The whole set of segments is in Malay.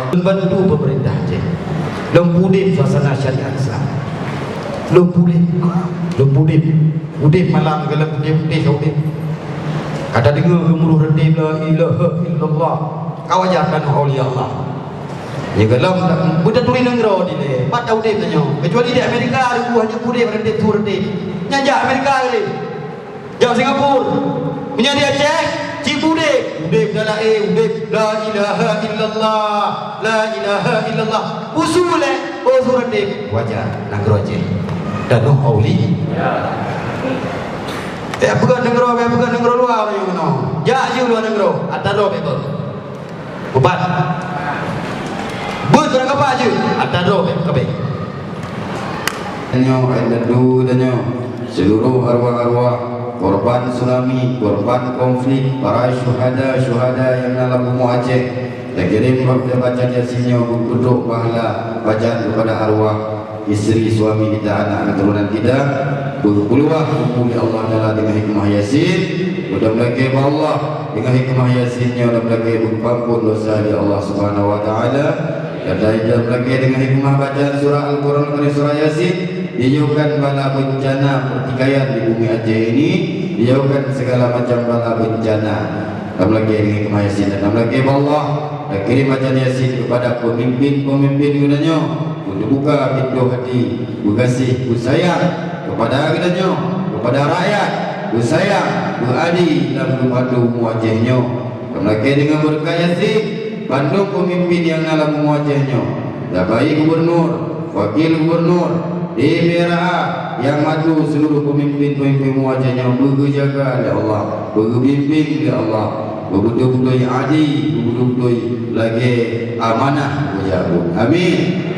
Membantu pemerintah Aceh. Lempudip suasana syariat Islam. Lempudip malam ke lempudip udip. Kata dengar gemuruh redip la ilaha illallah. Kau ajarkan aulia Allah. Ya kalau budak tulis negara ni le, pada udip tanya. Kecuali di Amerika ada hanya udip redip tu redip. Nyajak Amerika ni. Jauh Singapura. Punya di Aceh, Cibudip. Udip dalam udip la ilaha illallah. La ilaha illallah. Usul usul redip. Wajar negara Aceh. Dan auli. Ya. Bukan negara luar yang mana. Ja je luar negara. Atas roh betul. Ubat. Buat orang apa je? Atas roh kabeh. Danyo danyo seluruh arwah-arwah korban tsunami, korban konflik, para syuhada yang dalam bumi Aceh. Kirim baca jasinya duduk pahala bacaan kepada arwah isteri, suami kita, anak keturunan kita. Berpuluh kumpul Allah Taala dengan hikmah Yasin. Mudah-mudahan Allah dengan hikmah Yasinnya mudah-mudahan mengampun dosa di Allah Subhanahu wa taala. Dan mudah-mudahan dengan hikmah bacaan surah Al-Quran dan surah Yasin dijauhkan bala bencana pertikaian di bumi Aceh ini, dijauhkan segala macam bala bencana. Mudah-mudahan dengan hikmah Yasin dan mudah-mudahan Allah kirim bacaan Yasin kepada pemimpin-pemimpin gunanya untuk buka pintu hati berkasih, bersayang kepada kita, kepada rakyat, bersayang, beradil dan berpadu muajahnya. Kemudian dengan berkah Yasin, Bandung pemimpin yang dalam muajahnya, Dabai Gubernur, Wakil Gubernur, DPRA yang maju seluruh pemimpin-pemimpin muajahnya berjaga oleh Allah, berbimbing oleh Allah, betul-betul adil, betul-betul lagi amanah berjaga. Amin.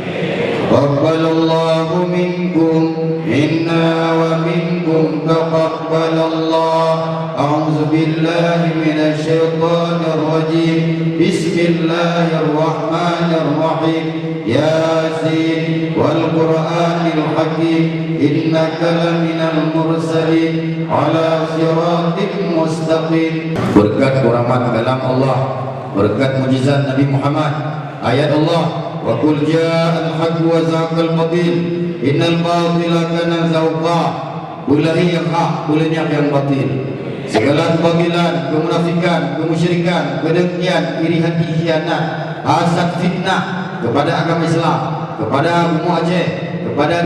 Taqabbalallahu minkum minna wa minkum taqabbalallah. A'udzu billahi minasy syaithanir rajim. Bismillahirrahmanirrahim. Yasin wal Qur'anil hakim. Innaka laminal mursalin ala siratin mustaqim. Berkat rahmat kalam Allah, berkat mukjizat Nabi Muhammad, ayat Allah wa qul ja'al haqq wa zaqal batil innal batila kana zahuqa. Bulahi yang hak, bulanya yang batil. Segala kebatilan, kemunafikan, kemusyrikan, kedengkian, iri hati, khianat, hasad, fitnah kepada agama Islam, kepada umat Aceh, kepada